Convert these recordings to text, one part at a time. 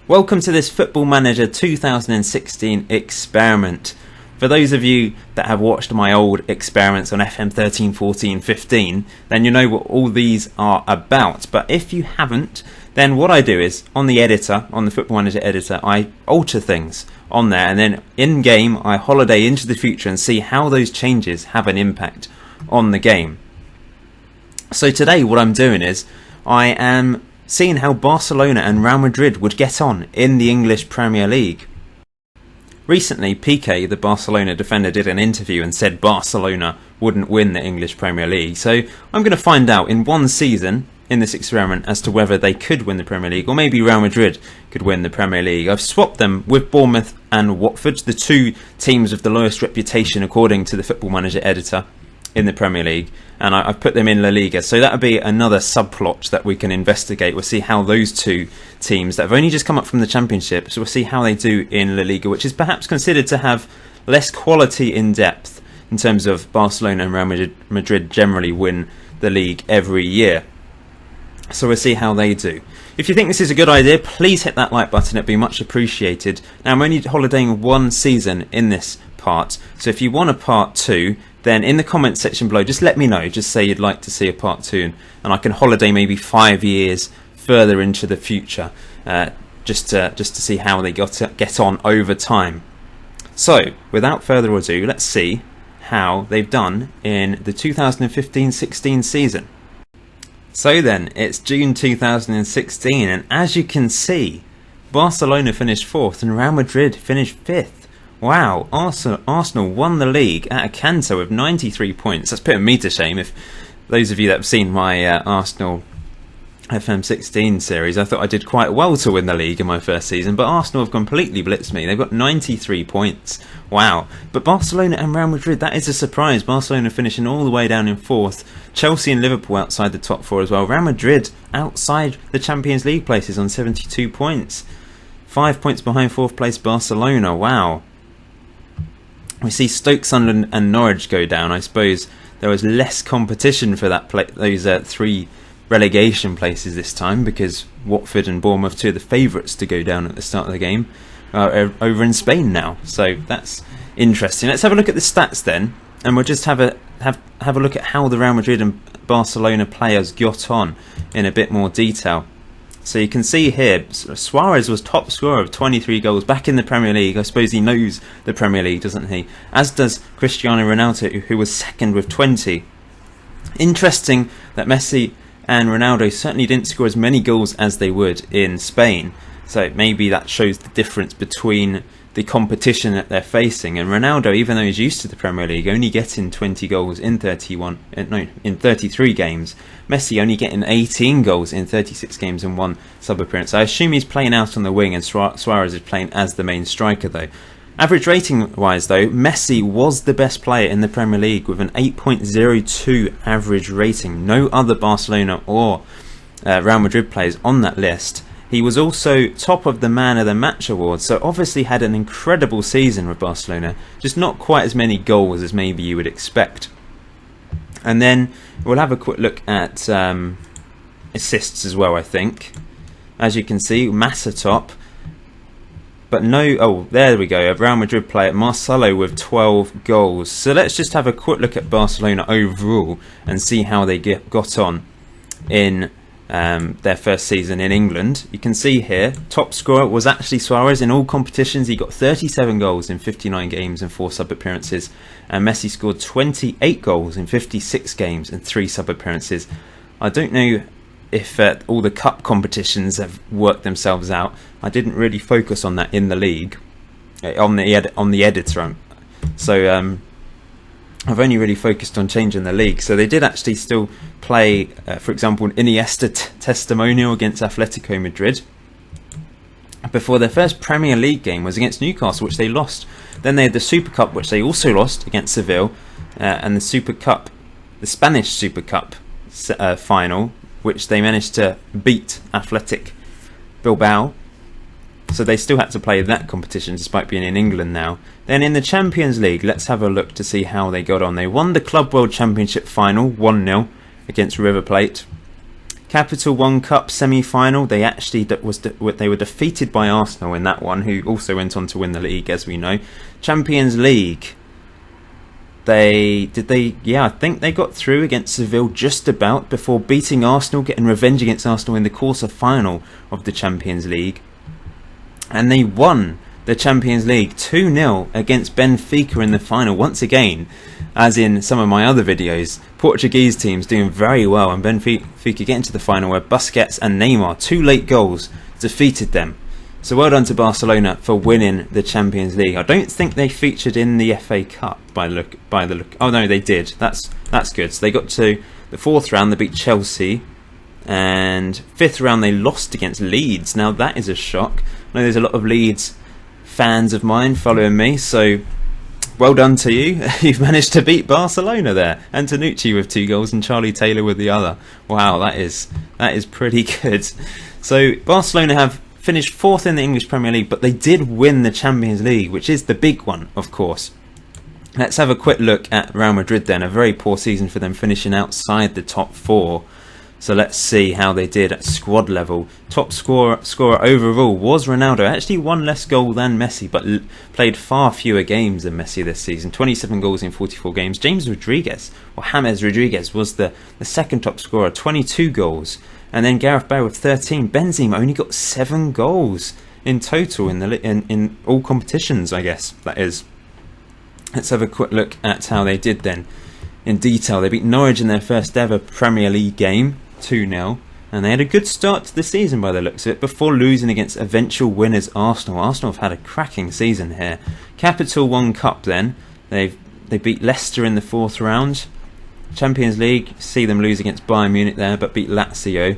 Welcome to this Football Manager 2016 experiment. For those of you that have watched my old experiments on FM13, 14, 15, then you know what all these are about. But if you haven't, then what I do is, on the editor, on the Football Manager editor, I alter things on there, and then in-game I holiday into the future and see how those changes have an impact on the game. So today what I'm doing is, I am seeing how Barcelona and Real Madrid would get on in the English Premier League. Recently, Piqué, the Barcelona defender, did an interview and said Barcelona wouldn't win the English Premier League. So I'm going to find out in one season in this experiment as to whether they could win the Premier League, or maybe Real Madrid could win the Premier League. I've swapped them with Bournemouth and Watford, the two teams of the lowest reputation according to the Football Manager editor in the Premier League, and I've put them in La Liga. So that would be another subplot that we can investigate. We'll see how those two teams that have only just come up from the Championship, so we'll see how they do in La Liga, which is perhaps considered to have less quality in depth in terms of Barcelona and Real Madrid generally win the league every year. So we'll see how they do. If you think this is a good idea, please hit that like button, it'd be much appreciated. Now, I'm only holidaying one season in this part, so if you want a part 2, then in the comment section below, just let me know. Just say you'd like to see a part 2, and I can holiday maybe 5 years further into the future, just to see how they get on over time. So, without further ado, let's see how they've done in the 2015-16 season. So then, it's June 2016, and as you can see, Barcelona finished 4th and Real Madrid finished 5th. Wow, Arsenal won the league at a canter with 93 points. That's putting me to shame. If those of you that have seen my Arsenal FM16 series, I thought I did quite well to win the league in my first season, but Arsenal have completely blitzed me. They've got 93 points. Wow. But Barcelona and Real Madrid, that is a surprise. Barcelona finishing all the way down in 4th. Chelsea and Liverpool outside the top 4 as well. Real Madrid outside the Champions League places on 72 points. 5 points behind 4th place Barcelona. Wow. We see Stoke, Sunderland and Norwich go down. I suppose there was less competition for those 3 relegation places this time, because Watford and Bournemouth, two of the favourites to go down at the start of the game, are over in Spain now. So that's interesting. Let's have a look at the stats then, and we'll just have a look at how the Real Madrid and Barcelona players got on in a bit more detail. So you can see here, Suarez was top scorer of 23 goals back in the Premier League. I suppose he knows the Premier League, doesn't he? As does Cristiano Ronaldo, who was second with 20. Interesting that Messi and Ronaldo certainly didn't score as many goals as they would in Spain. So maybe that shows the difference between the competition that they're facing. And Ronaldo, even though he's used to the Premier League, only getting 20 goals in 33 games. Messi only getting 18 goals in 36 games and 1 sub-appearance. I assume he's playing out on the wing and Suarez is playing as the main striker though. Average rating wise though, Messi was the best player in the Premier League with an 8.02 average rating. No other Barcelona or Real Madrid players on that list. He was also top of the Man of the Match award, so obviously had an incredible season with Barcelona, just not quite as many goals as maybe you would expect. And then we'll have a quick look at assists as well, I think. As you can see, Massa top, but there we go, a Real Madrid player, Marcelo, with 12 goals. So let's just have a quick look at Barcelona overall and see how they got on in their first season in England. You can see here, top scorer was actually Suarez in all competitions. He got 37 goals in 59 games and 4 sub-appearances, and Messi scored 28 goals in 56 games and 3 sub-appearances. I don't know if all the cup competitions have worked themselves out. I didn't really focus on that in the league, on the editor. So I've only really focused on changing the league. So they did actually still play, for example, an Iniesta testimonial against Atletico Madrid before their first Premier League game was against Newcastle, which they lost. Then they had the Super Cup, which they also lost against Seville, and the Super Cup, the Spanish Super Cup final, which they managed to beat Athletic Bilbao. So they still had to play that competition despite being in England now. Then in the Champions League, let's have a look to see how they got on. They won the Club World Championship final 1-0 against River Plate. Capital One Cup semi-final. They were defeated by Arsenal in that one, who also went on to win the league, as we know. Champions League. I think they got through against Seville just about, before beating Arsenal, getting revenge against Arsenal in the quarter-final of the Champions League. And they won the Champions League 2-0 against Benfica in the final. Once again, as in some of my other videos, Portuguese teams doing very well, and Benfica getting to the final where Busquets and Neymar, 2 late goals, defeated them. So well done to Barcelona for winning the Champions League. I don't think they featured in the FA Cup by the look. Oh no, they did. That's good. So they got to the 4th round. They beat Chelsea, and 5th round they lost against Leeds. Now that is a shock. I know there's a lot of Leeds fans of mine following me, so well done to you. You've managed to beat Barcelona there. Antonucci with 2 goals and Charlie Taylor with the other. Wow, that is pretty good. So Barcelona have finished 4th in the English Premier League, but they did win the Champions League, which is the big one, of course. Let's have a quick look at Real Madrid then. A very poor season for them, finishing outside the top 4. So let's see how they did at squad level. Top scorer overall was Ronaldo. Actually won less goal than Messi, but played far fewer games than Messi this season. 27 goals in 44 games. James Rodriguez was the second top scorer, 22 goals. And then Gareth Bale with 13. Benzema only got 7 goals in total in all competitions, I guess that is. Let's have a quick look at how they did then in detail. They beat Norwich in their first ever Premier League game, 2-0. And they had a good start to the season by the looks of it, before losing against eventual winners Arsenal. Arsenal have had a cracking season here. Capital One Cup then. They beat Leicester in the 4th round. Champions League, see them lose against Bayern Munich there, but beat Lazio.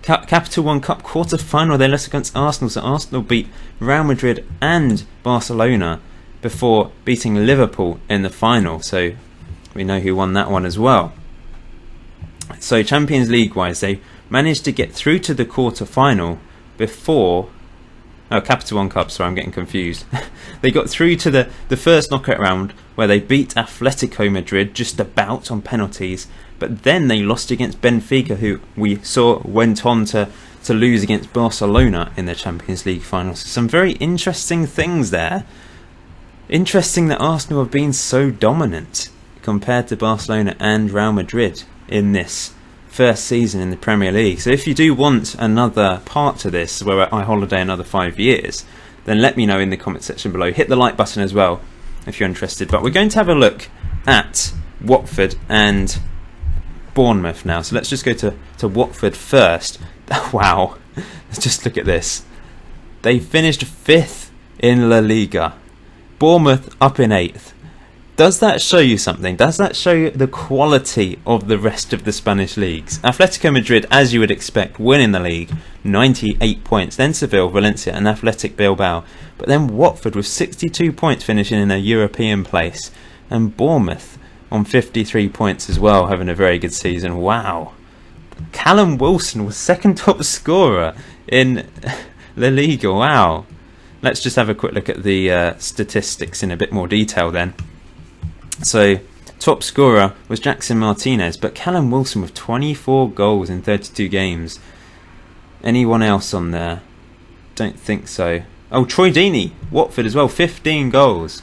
Capital One Cup quarter-final, they lost against Arsenal, so Arsenal beat Real Madrid and Barcelona before beating Liverpool in the final, so we know who won that one as well. So Champions League-wise, they managed to get through to the quarter-final before... Oh, Capital One Cup, sorry, I'm getting confused. They got through to the first knockout round, where they beat Atletico Madrid just about on penalties, but then they lost against Benfica, who we saw went on to lose against Barcelona in the Champions League finals. Some very interesting things there. Interesting that Arsenal have been so dominant compared to Barcelona and Real Madrid in this first season in the Premier League. So if you do want another part to this, where I holiday another 5 years, then let me know in the comment section below. Hit the like button as well if you're interested. But we're going to have a look at Watford and Bournemouth now. So let's just go to Watford first. Wow, let's just look at this. They finished 5th in La Liga. Bournemouth up in 8th. Does that show you something? Does that show you the quality of the rest of the Spanish leagues? Atletico Madrid, as you would expect, winning the league, 98 points. Then Seville, Valencia and Athletic Bilbao. But then Watford with 62 points, finishing in a European place. And Bournemouth on 53 points as well, having a very good season. Wow. Callum Wilson was second top scorer in La Liga. Wow. Let's just have a quick look at the statistics in a bit more detail then. So, top scorer was Jackson Martinez, but Callum Wilson with 24 goals in 32 games. Anyone else on there? Don't think so. Oh, Troy Deeney, Watford as well, 15 goals.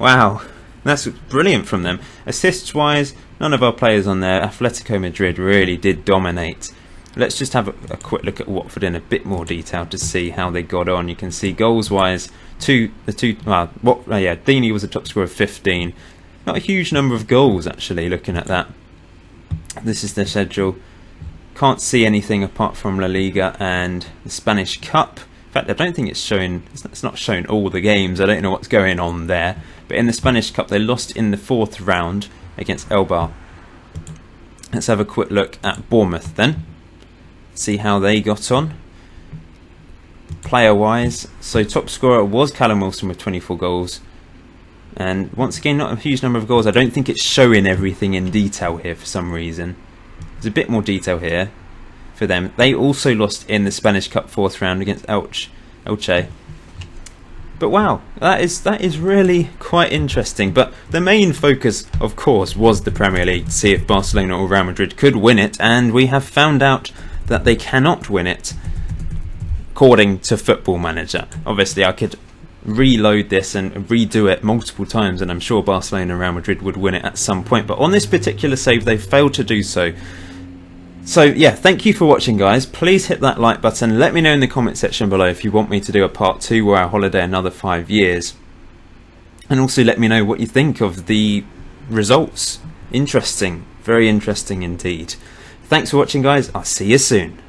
Wow, that's brilliant from them. Assists-wise, none of our players on there. Atletico Madrid really did dominate. Let's just have a quick look at Watford in a bit more detail to see how they got on. You can see goals-wise, Deeney was a top scorer of 15. Not a huge number of goals, actually, looking at that. This is the schedule. Can't see anything apart from La Liga and the Spanish Cup. In fact, I don't think it's showing. It's not showing all the games. I don't know what's going on there. But in the Spanish Cup, they lost in the 4th round against Elbar. Let's have a quick look at Bournemouth then. See how they got on. Player-wise, so top scorer was Callum Wilson with 24 goals. And once again, not a huge number of goals. I don't think it's showing everything in detail here for some reason. There's a bit more detail here for them. They also lost in the Spanish Cup 4th round against Elche. But wow, that is really quite interesting. But the main focus, of course, was the Premier League, to see if Barcelona or Real Madrid could win it. And we have found out that they cannot win it according to Football Manager. Obviously I could reload this and redo it multiple times, and I'm sure Barcelona and Real Madrid would win it at some point, but on this particular save they failed to do so. So yeah, thank you for watching, guys. Please hit that like button. Let me know in the comment section below if you want me to do a part 2 where I holiday another 5 years, and also let me know what you think of the results. Interesting, very interesting indeed. Thanks for watching, guys. I'll see you soon.